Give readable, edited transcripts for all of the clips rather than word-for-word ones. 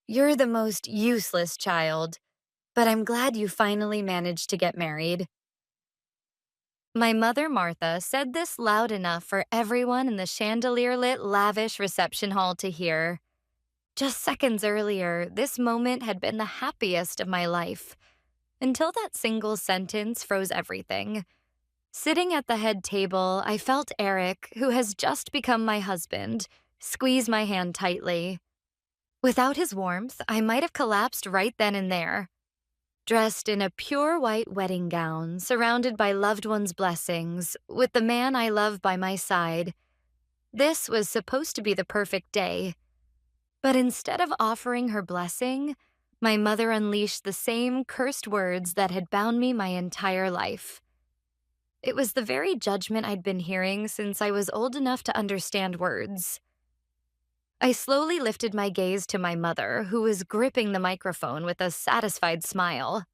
You're the most useless child, but I'm glad you finally managed to get married." My mother, Martha, said this loud enough for everyone in the chandelier-lit, lavish reception hall to hear. Just seconds earlier, this moment had been the happiest of my life, until that single sentence froze everything. Sitting at the head table, I felt Eric, who has just become my husband, squeeze my hand tightly. Without his warmth, I might have collapsed right then and there. Dressed in a pure white wedding gown, surrounded by loved ones' blessings, with the man I love by my side, this was supposed to be the perfect day. But instead of offering her blessing, my mother unleashed the same cursed words that had bound me my entire life. It was the very judgment I'd been hearing since I was old enough to understand words. I slowly lifted my gaze to my mother, who was gripping the microphone with a satisfied smile.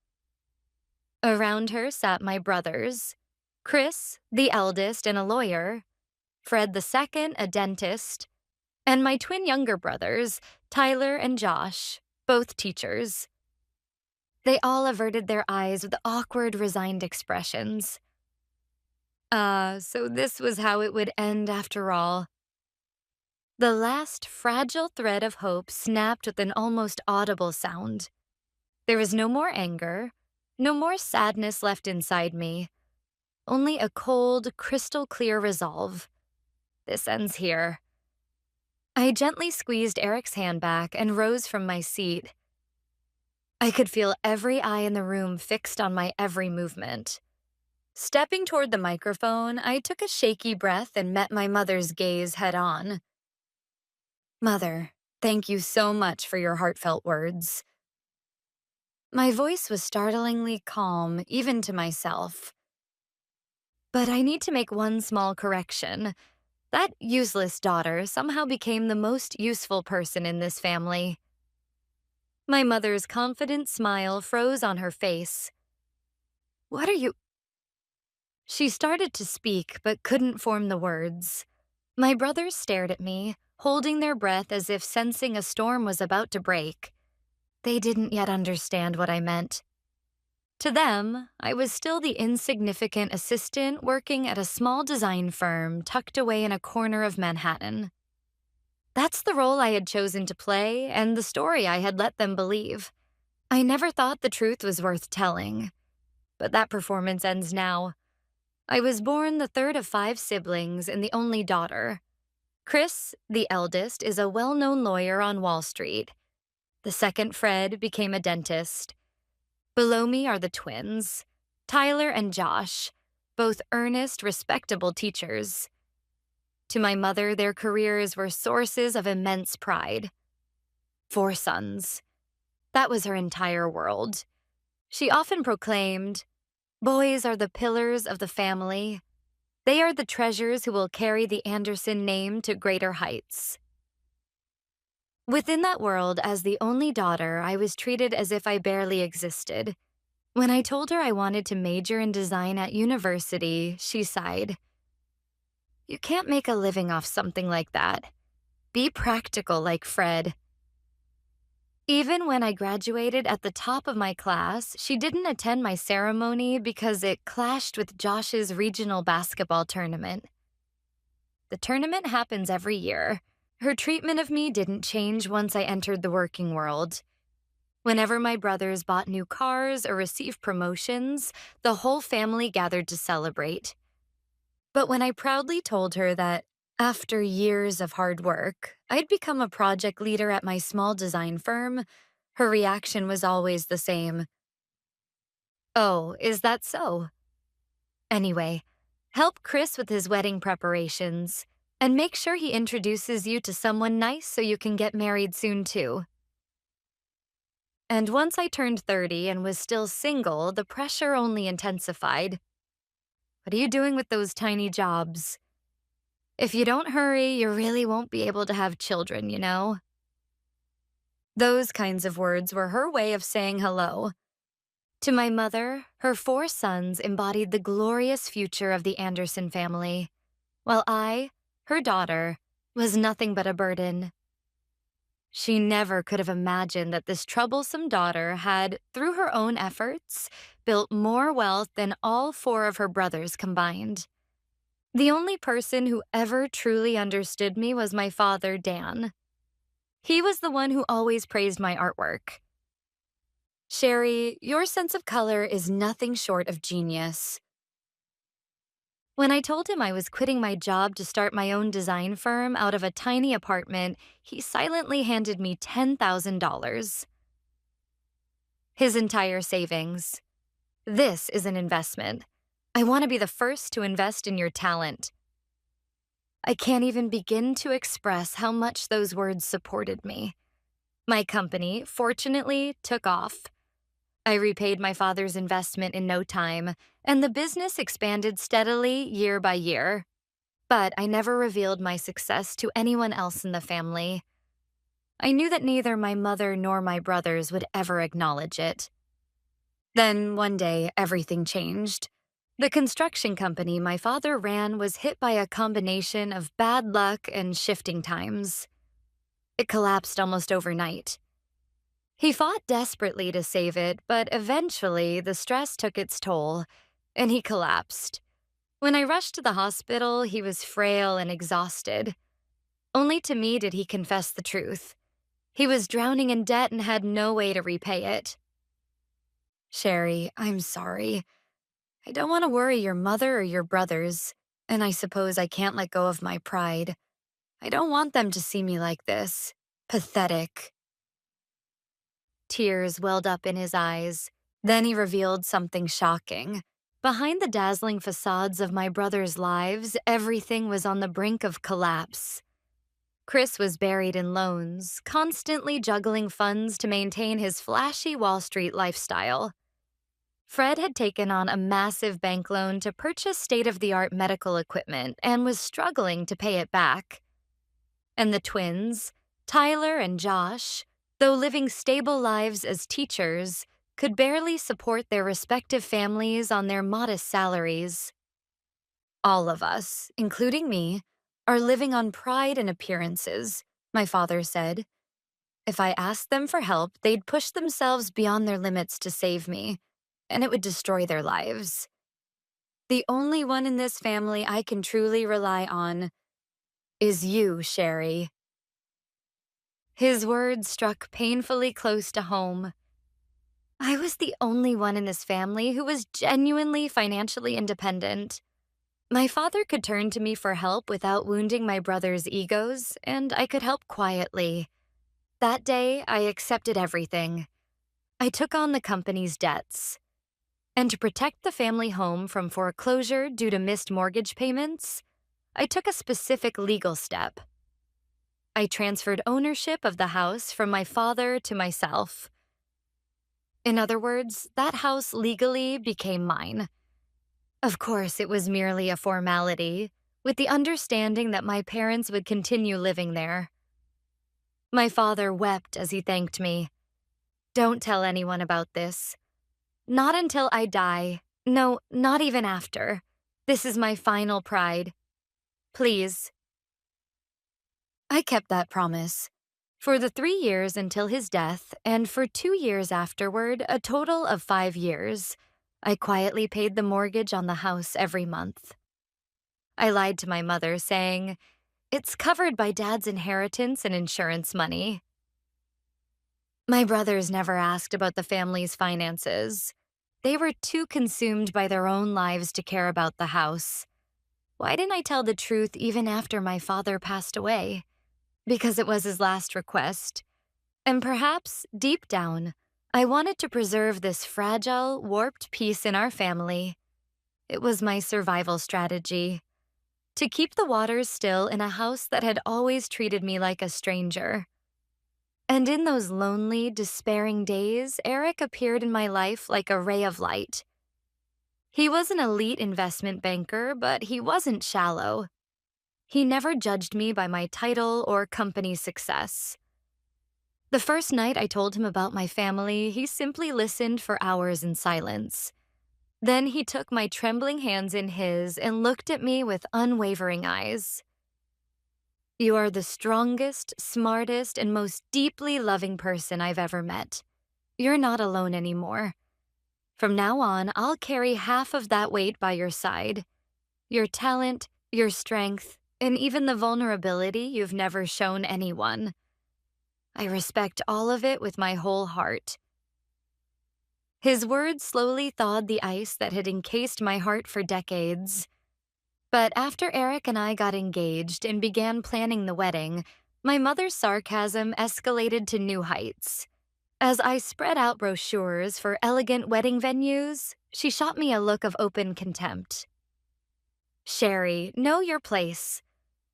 Around her sat my brothers, Chris, the eldest and a lawyer, Fred the second, a dentist, and my twin younger brothers, Tyler and Josh, both teachers. They all averted their eyes with awkward, resigned expressions. So this was how it would end after all. The last fragile thread of hope snapped with an almost audible sound. There was no more anger, no more sadness left inside me, only a cold, crystal-clear resolve. This ends here. I gently squeezed Eric's hand back and rose from my seat. I could feel every eye in the room fixed on my every movement. Stepping toward the microphone, I took a shaky breath and met my mother's gaze head-on. "Mother, thank you so much for your heartfelt words." My voice was startlingly calm, even to myself. But I need to make one small correction. That useless daughter somehow became the most useful person in this family. My mother's confident smile froze on her face. "What are you—" She started to speak, but couldn't form the words. My brothers stared at me, holding their breath as if sensing a storm was about to break. They didn't yet understand what I meant. To them, I was still the insignificant assistant working at a small design firm tucked away in a corner of Manhattan. That's the role I had chosen to play and the story I had let them believe. I never thought the truth was worth telling. But that performance ends now. I was born the third of 5 siblings and the only daughter. Chris, the eldest, is a well-known lawyer on Wall Street. The second, Fred, became a dentist. Below me are the twins, Tyler and Josh, both earnest, respectable teachers. To my mother, their careers were sources of immense pride. 4 sons. That was her entire world. She often proclaimed, "Boys are the pillars of the family. They are the treasures who will carry the Anderson name to greater heights." Within that world, as the only daughter, I was treated as if I barely existed. When I told her I wanted to major in design at university, she sighed. "You can't make a living off something like that. Be practical like Fred." Even when I graduated at the top of my class, she didn't attend my ceremony because it clashed with Josh's regional basketball tournament. The tournament happens every year. Her treatment of me didn't change once I entered the working world. Whenever my brothers bought new cars or received promotions, the whole family gathered to celebrate. But when I proudly told her that, after years of hard work, I'd become a project leader at my small design firm, her reaction was always the same. "Oh, is that so? Anyway, help Chris with his wedding preparations, and make sure he introduces you to someone nice so you can get married soon too." And once I turned 30 and was still single, the pressure only intensified. "What are you doing with those tiny jobs? If you don't hurry, you really won't be able to have children, you know?" Those kinds of words were her way of saying hello. To my mother, her 4 sons embodied the glorious future of the Anderson family, while I, her daughter, was nothing but a burden. She never could have imagined that this troublesome daughter had, through her own efforts, built more wealth than all four of her brothers combined. The only person who ever truly understood me was my father, Dan. He was the one who always praised my artwork. Sherry, your sense of color is nothing short of genius. When I told him I was quitting my job to start my own design firm out of a tiny apartment, he silently handed me $10,000. His entire savings. This is an investment. I want to be the first to invest in your talent. I can't even begin to express how much those words supported me. My company, fortunately, took off. I repaid my father's investment in no time, and the business expanded steadily year by year. But I never revealed my success to anyone else in the family. I knew that neither my mother nor my brothers would ever acknowledge it. Then, one day, everything changed. The construction company my father ran was hit by a combination of bad luck and shifting times. It collapsed almost overnight. He fought desperately to save it, but eventually the stress took its toll, and he collapsed. When I rushed to the hospital, he was frail and exhausted. Only to me did he confess the truth. He was drowning in debt and had no way to repay it. Sherry, I'm sorry. I don't want to worry your mother or your brothers, and I suppose I can't let go of my pride. I don't want them to see me like this. Pathetic. Tears welled up in his eyes. Then he revealed something shocking. Behind the dazzling facades of my brothers' lives, everything was on the brink of collapse. Chris was buried in loans, constantly juggling funds to maintain his flashy Wall Street lifestyle. Fred had taken on a massive bank loan to purchase state-of-the-art medical equipment and was struggling to pay it back. And the twins, Tyler and Josh, though living stable lives as teachers, could barely support their respective families on their modest salaries. All of us, including me, are living on pride and appearances, my father said. If I asked them for help, they'd push themselves beyond their limits to save me, and it would destroy their lives. The only one in this family I can truly rely on is you, Sherry. His words struck painfully close to home. I was the only one in this family who was genuinely financially independent. My father could turn to me for help without wounding my brothers' egos, and I could help quietly. That day, I accepted everything. I took on the company's debts. And to protect the family home from foreclosure due to missed mortgage payments, I took a specific legal step. I transferred ownership of the house from my father to myself. In other words, that house legally became mine. Of course, it was merely a formality, with the understanding that my parents would continue living there. My father wept as he thanked me. Don't tell anyone about this. Not until I die. No, not even after. This is my final pride. Please. I kept that promise. For the 3 years until his death, and for 2 years afterward, a total of 5 years, I quietly paid the mortgage on the house every month. I lied to my mother, saying, "It's covered by Dad's inheritance and insurance money." My brothers never asked about the family's finances. They were too consumed by their own lives to care about the house. Why didn't I tell the truth even after my father passed away? Because it was his last request. And perhaps, deep down, I wanted to preserve this fragile, warped piece in our family. It was my survival strategy. To keep the waters still in a house that had always treated me like a stranger. And in those lonely, despairing days, Eric appeared in my life like a ray of light. He was an elite investment banker, but he wasn't shallow. He never judged me by my title or company success. The first night I told him about my family, he simply listened for hours in silence. Then he took my trembling hands in his and looked at me with unwavering eyes. You are the strongest, smartest, and most deeply loving person I've ever met. You're not alone anymore. From now on, I'll carry half of that weight by your side. Your talent, your strength, and even the vulnerability you've never shown anyone. I respect all of it with my whole heart. His words slowly thawed the ice that had encased my heart for decades. But after Eric and I got engaged and began planning the wedding, my mother's sarcasm escalated to new heights. As I spread out brochures for elegant wedding venues, she shot me a look of open contempt. Sherry, know your place.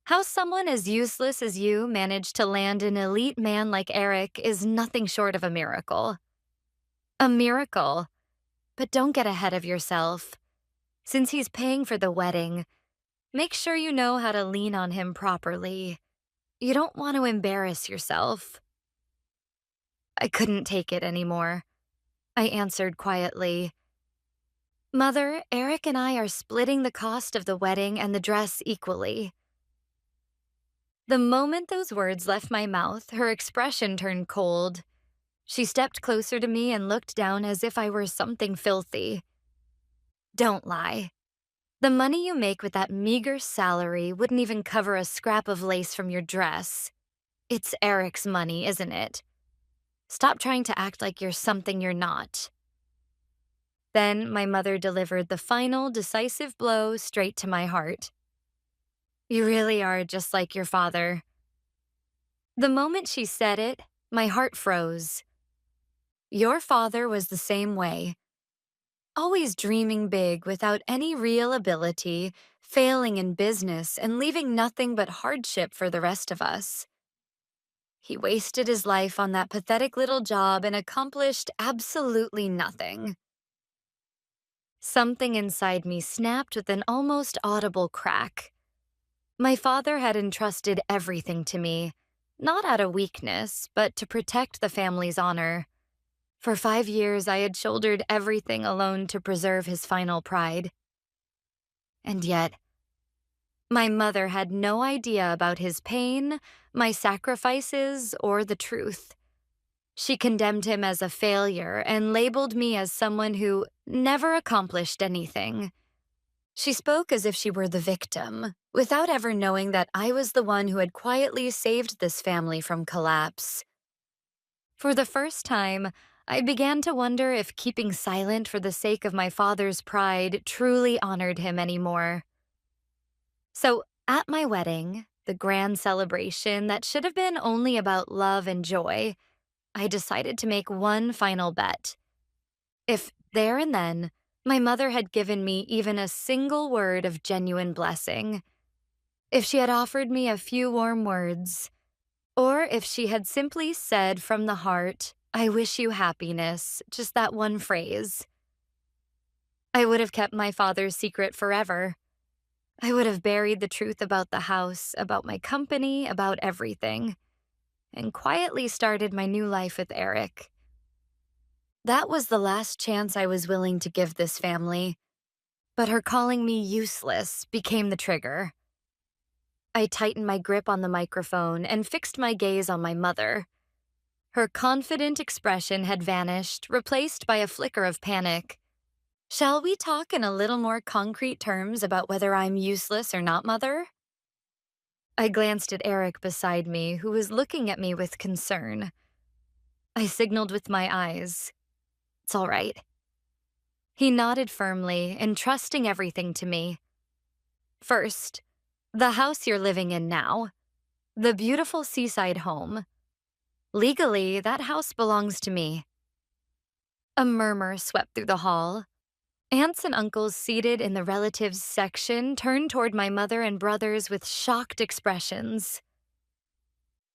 How someone as useless as you managed to land an elite man like Eric is nothing short of a miracle. A miracle. But don't get ahead of yourself. Since he's paying for the wedding, make sure you know how to lean on him properly. You don't want to embarrass yourself. I couldn't take it anymore. I answered quietly. Mother, Eric and I are splitting the cost of the wedding and the dress equally. The moment those words left my mouth, her expression turned cold. She stepped closer to me and looked down as if I were something filthy. Don't lie. The money you make with that meager salary wouldn't even cover a scrap of lace from your dress. It's Eric's money, isn't it? Stop trying to act like you're something you're not. Then my mother delivered the final, decisive blow straight to my heart. You really are just like your father. The moment she said it, my heart froze. Your father was the same way. Always dreaming big without any real ability, failing in business, and leaving nothing but hardship for the rest of us. He wasted his life on that pathetic little job and accomplished absolutely nothing. Something inside me snapped with an almost audible crack. My father had entrusted everything to me, not out of weakness, but to protect the family's honor. For 5 years, I had shouldered everything alone to preserve his final pride. And yet, my mother had no idea about his pain, my sacrifices, or the truth. She condemned him as a failure and labeled me as someone who never accomplished anything. She spoke as if she were the victim, without ever knowing that I was the one who had quietly saved this family from collapse. For the first time, I began to wonder if keeping silent for the sake of my father's pride truly honored him anymore. So, at my wedding, the grand celebration that should have been only about love and joy, I decided to make one final bet. If there and then, my mother had given me even a single word of genuine blessing, if she had offered me a few warm words, or if she had simply said from the heart, I wish you happiness, just that one phrase, I would have kept my father's secret forever. I would have buried the truth about the house, about my company, about everything, and quietly started my new life with Eric. That was the last chance I was willing to give this family, but her calling me useless became the trigger. I tightened my grip on the microphone and fixed my gaze on my mother. Her confident expression had vanished, replaced by a flicker of panic. Shall we talk in a little more concrete terms about whether I'm useless or not, Mother? I glanced at Eric beside me, who was looking at me with concern. I signaled with my eyes. It's all right. He nodded firmly, entrusting everything to me. First, the house you're living in now. The beautiful seaside home. Legally, that house belongs to me. A murmur swept through the hall. Aunts and uncles seated in the relatives section turned toward my mother and brothers with shocked expressions.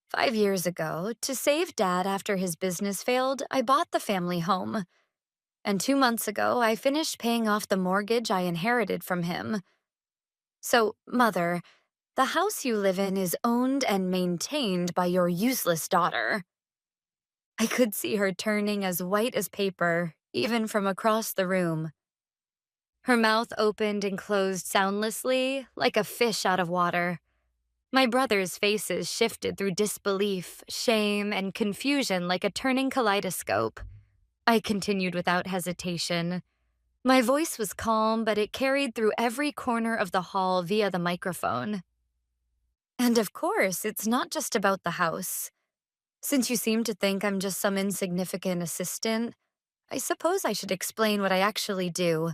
5 years ago, to save Dad after his business failed, I bought the family home. And 2 months ago, I finished paying off the mortgage I inherited from him. So, Mother, the house you live in is owned and maintained by your useless daughter. I could see her turning as white as paper, even from across the room. Her mouth opened and closed soundlessly, like a fish out of water. My brothers' faces shifted through disbelief, shame, and confusion like a turning kaleidoscope. I continued without hesitation. My voice was calm, but it carried through every corner of the hall via the microphone. And of course, it's not just about the house. Since you seem to think I'm just some insignificant assistant, I suppose I should explain what I actually do.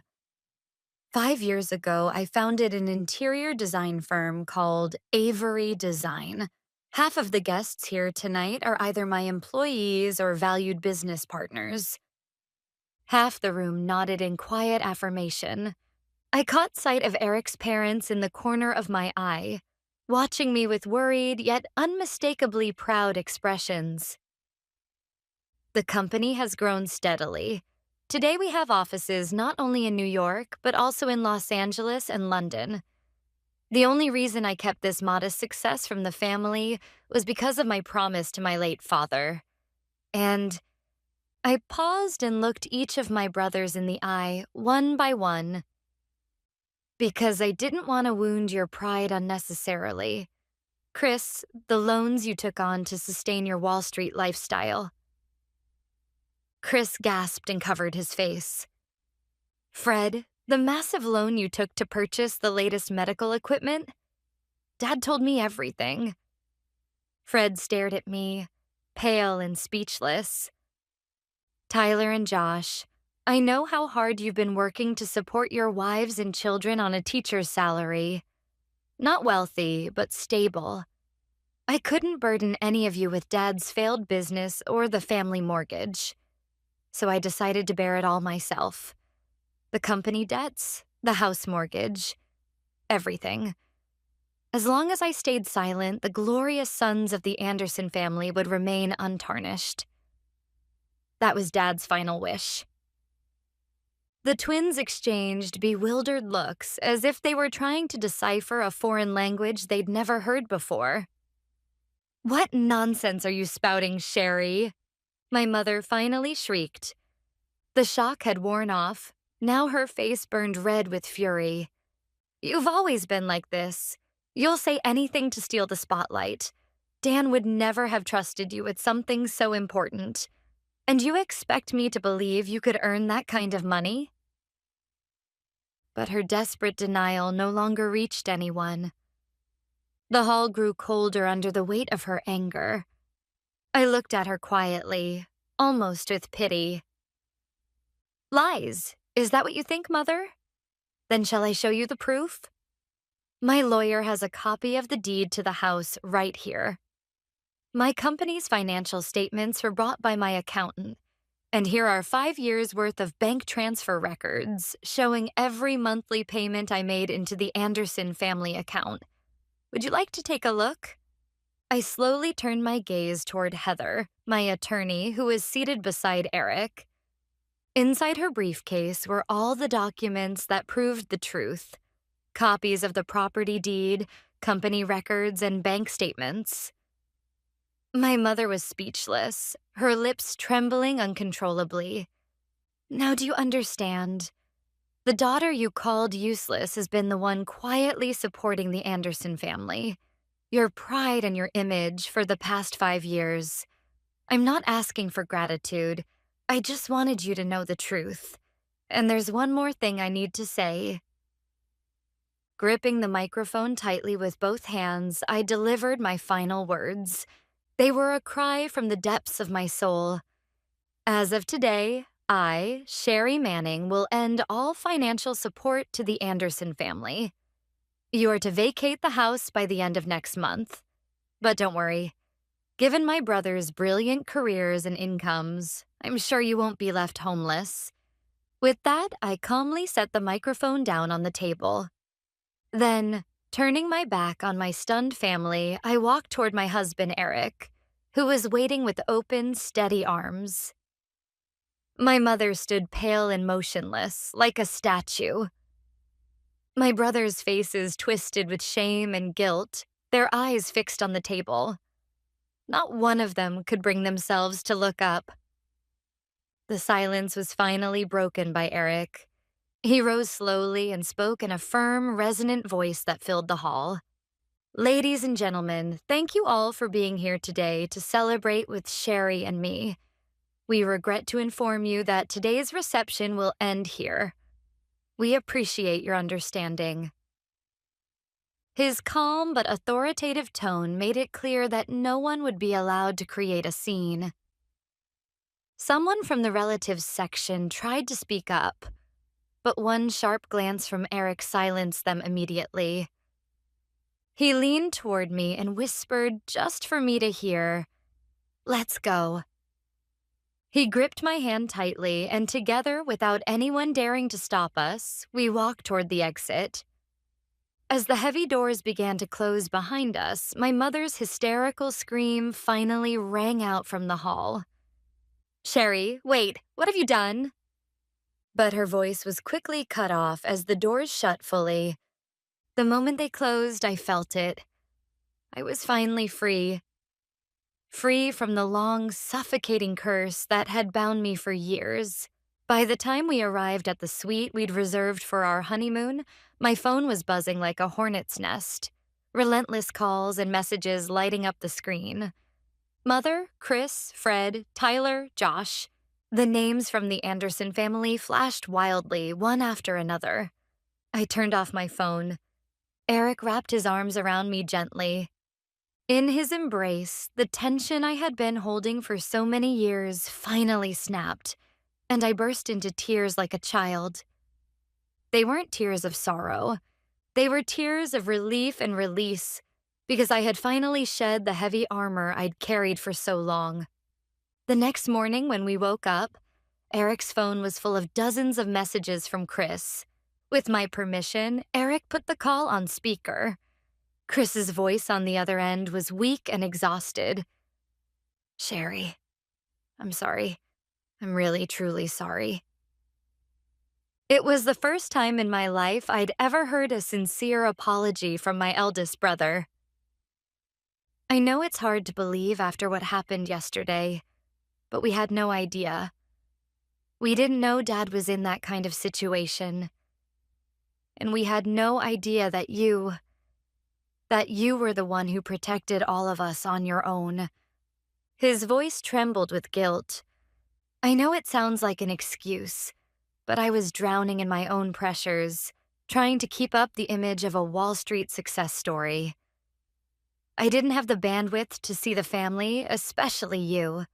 5 years ago, I founded an interior design firm called Avery Design. Half of the guests here tonight are either my employees or valued business partners. Half the room nodded in quiet affirmation. I caught sight of Eric's parents in the corner of my eye, watching me with worried yet unmistakably proud expressions. The company has grown steadily. Today we have offices not only in New York, but also in Los Angeles and London. The only reason I kept this modest success from the family was because of my promise to my late father. And I paused and looked each of my brothers in the eye, one by one, because I didn't want to wound your pride unnecessarily. Chris, the loans you took on to sustain your Wall Street lifestyle. Chris gasped and covered his face. Fred, the massive loan you took to purchase the latest medical equipment? Dad told me everything. Fred stared at me, pale and speechless. Tyler and Josh, I know how hard you've been working to support your wives and children on a teacher's salary. Not wealthy, but stable. I couldn't burden any of you with Dad's failed business or the family mortgage. So I decided to bear it all myself. The company debts, the house mortgage, everything. As long as I stayed silent, the glorious sons of the Anderson family would remain untarnished. That was Dad's final wish. The twins exchanged bewildered looks as if they were trying to decipher a foreign language they'd never heard before. What nonsense are you spouting, Sherry? My mother finally shrieked. The shock had worn off. Now her face burned red with fury. You've always been like this. You'll say anything to steal the spotlight. Dan would never have trusted you with something so important. And you expect me to believe you could earn that kind of money? But her desperate denial no longer reached anyone. The hall grew colder under the weight of her anger. I looked at her quietly, almost with pity. Lies, is that what you think, Mother? Then shall I show you the proof? My lawyer has a copy of the deed to the house right here. My company's financial statements were brought by my accountant, and here are 5 years' worth of bank transfer records showing every monthly payment I made into the Anderson family account. Would you like to take a look? I slowly turned my gaze toward Heather, my attorney, who was seated beside Eric. Inside her briefcase were all the documents that proved the truth. Copies of the property deed, company records, and bank statements. My mother was speechless, her lips trembling uncontrollably. Now do you understand? The daughter you called useless has been the one quietly supporting the Anderson family. Your pride and your image for the past 5 years. I'm not asking for gratitude. I just wanted you to know the truth. And there's one more thing I need to say. Gripping the microphone tightly with both hands, I delivered my final words. They were a cry from the depths of my soul. As of today, I, Sherry Manning, will end all financial support to the Anderson family. You are to vacate the house by the end of next month. But don't worry. Given my brothers' brilliant careers and incomes, I'm sure you won't be left homeless. With that, I calmly set the microphone down on the table. Then, turning my back on my stunned family, I walked toward my husband, Eric, who was waiting with open, steady arms. My mother stood pale and motionless, like a statue. My brothers' faces twisted with shame and guilt, their eyes fixed on the table. Not one of them could bring themselves to look up. The silence was finally broken by Eric. He rose slowly and spoke in a firm, resonant voice that filled the hall. Ladies and gentlemen, thank you all for being here today to celebrate with Sherry and me. We regret to inform you that today's reception will end here. We appreciate your understanding. His calm but authoritative tone made it clear that no one would be allowed to create a scene. Someone from the relatives section tried to speak up, but one sharp glance from Eric silenced them immediately. He leaned toward me and whispered just for me to hear, "Let's go." He gripped my hand tightly, and together, without anyone daring to stop us, we walked toward the exit. As the heavy doors began to close behind us, my mother's hysterical scream finally rang out from the hall. "Sherry, wait, what have you done?" But her voice was quickly cut off as the doors shut fully. The moment they closed, I felt it. I was finally free. Free from the long, suffocating curse that had bound me for years. By the time we arrived at the suite we'd reserved for our honeymoon, my phone was buzzing like a hornet's nest, relentless calls and messages lighting up the screen. Mother, Chris, Fred, Tyler, Josh. The names from the Anderson family flashed wildly, one after another. I turned off my phone. Eric wrapped his arms around me gently. In his embrace, the tension I had been holding for so many years finally snapped, and I burst into tears like a child. They weren't tears of sorrow. They were tears of relief and release, because I had finally shed the heavy armor I'd carried for so long. The next morning when we woke up, Eric's phone was full of dozens of messages from Chris. With my permission, Eric put the call on speaker. Chris's voice on the other end was weak and exhausted. "Sherry, I'm sorry. I'm really, truly sorry." It was the first time in my life I'd ever heard a sincere apology from my eldest brother. I know it's hard to believe after what happened yesterday, but we had no idea. We didn't know Dad was in that kind of situation. And we had no idea that you were the one who protected all of us on your own. His voice trembled with guilt. I know it sounds like an excuse, but I was drowning in my own pressures, trying to keep up the image of a Wall Street success story. I didn't have the bandwidth to see the family, especially you.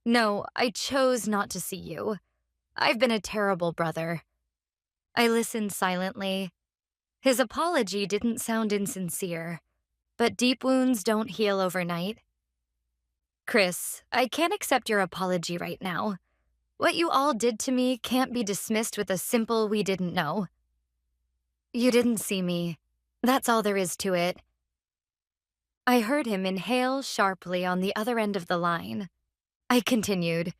No, I chose not to see you. I've been a terrible brother. I listened silently. His apology didn't sound insincere, but deep wounds don't heal overnight. "Chris, I can't accept your apology right now. What you all did to me can't be dismissed with a simple 'we didn't know.' You didn't see me. That's all there is to it." I heard him inhale sharply on the other end of the line. I continued.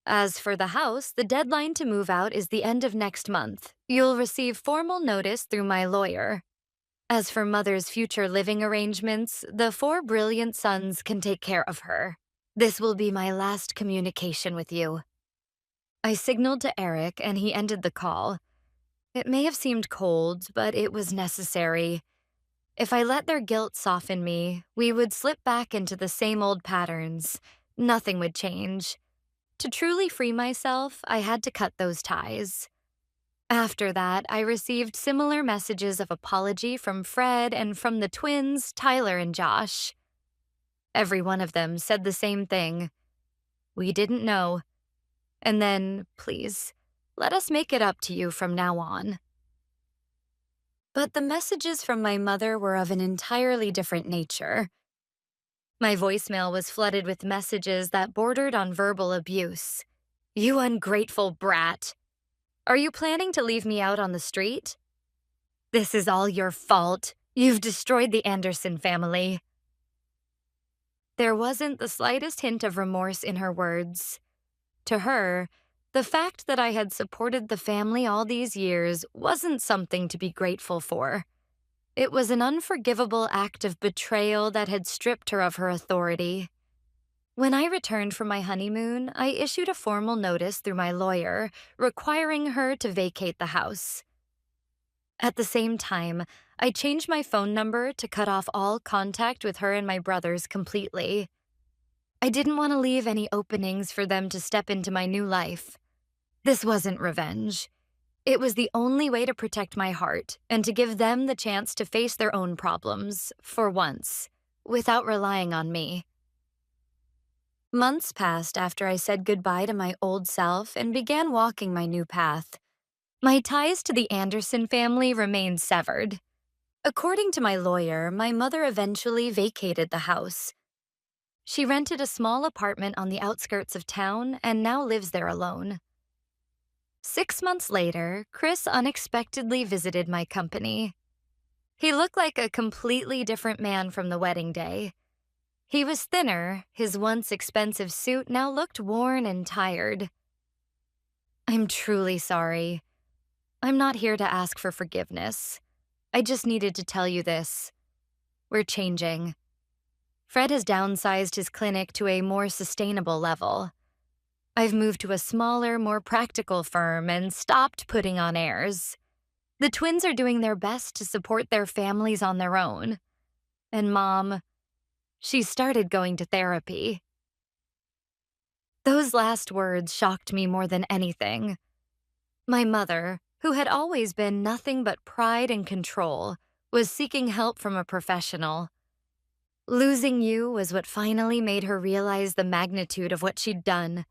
"As for the house, the deadline to move out is the end of next month. You'll receive formal notice through my lawyer. As for Mother's future living arrangements, the 4 brilliant sons can take care of her. This will be my last communication with you." I signaled to Eric, and he ended the call. It may have seemed cold, but it was necessary. If I let their guilt soften me, we would slip back into the same old patterns. Nothing would change. To truly free myself, I had to cut those ties. After that, I received similar messages of apology from Fred and from the twins, Tyler and Josh. Every one of them said the same thing. "We didn't know. And then, please, let us make it up to you from now on." But the messages from my mother were of an entirely different nature. My voicemail was flooded with messages that bordered on verbal abuse. "You ungrateful brat. Are you planning to leave me out on the street? This is all your fault. You've destroyed the Anderson family." There wasn't the slightest hint of remorse in her words. To her, the fact that I had supported the family all these years wasn't something to be grateful for. It was an unforgivable act of betrayal that had stripped her of her authority. When I returned from my honeymoon, I issued a formal notice through my lawyer requiring her to vacate the house. At the same time, I changed my phone number to cut off all contact with her and my brothers completely. I didn't want to leave any openings for them to step into my new life. This wasn't revenge. It was the only way to protect my heart and to give them the chance to face their own problems, for once, without relying on me. Months passed after I said goodbye to my old self and began walking my new path. My ties to the Anderson family remained severed. According to my lawyer, my mother eventually vacated the house. She rented a small apartment on the outskirts of town and now lives there alone. 6 months later, Chris unexpectedly visited my company. He looked like a completely different man from the wedding day. He was thinner, his once expensive suit now looked worn and tired. "I'm truly sorry. I'm not here to ask for forgiveness. I just needed to tell you this. We're changing. Fred has downsized his clinic to a more sustainable level. I've moved to a smaller, more practical firm and stopped putting on airs. The twins are doing their best to support their families on their own. And Mom, she started going to therapy." Those last words shocked me more than anything. My mother, who had always been nothing but pride and control, was seeking help from a professional. Losing you was what finally made her realize the magnitude of what she'd done.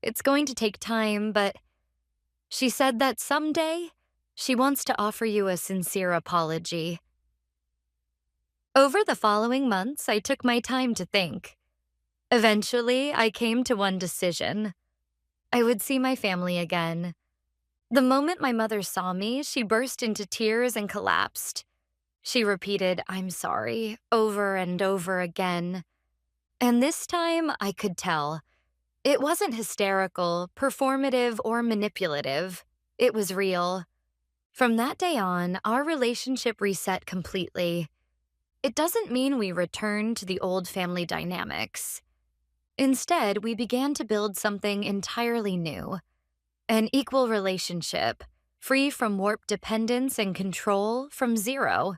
It's going to take time, but she said that someday she wants to offer you a sincere apology. Over the following months, I took my time to think. Eventually, I came to one decision. I would see my family again. The moment my mother saw me, she burst into tears and collapsed. She repeated, "I'm sorry," over and over again. And this time, I could tell. It wasn't hysterical, performative, or manipulative. It was real. From that day on, our relationship reset completely. It doesn't mean we returned to the old family dynamics. Instead, we began to build something entirely new. An equal relationship, free from warped dependence and control from zero.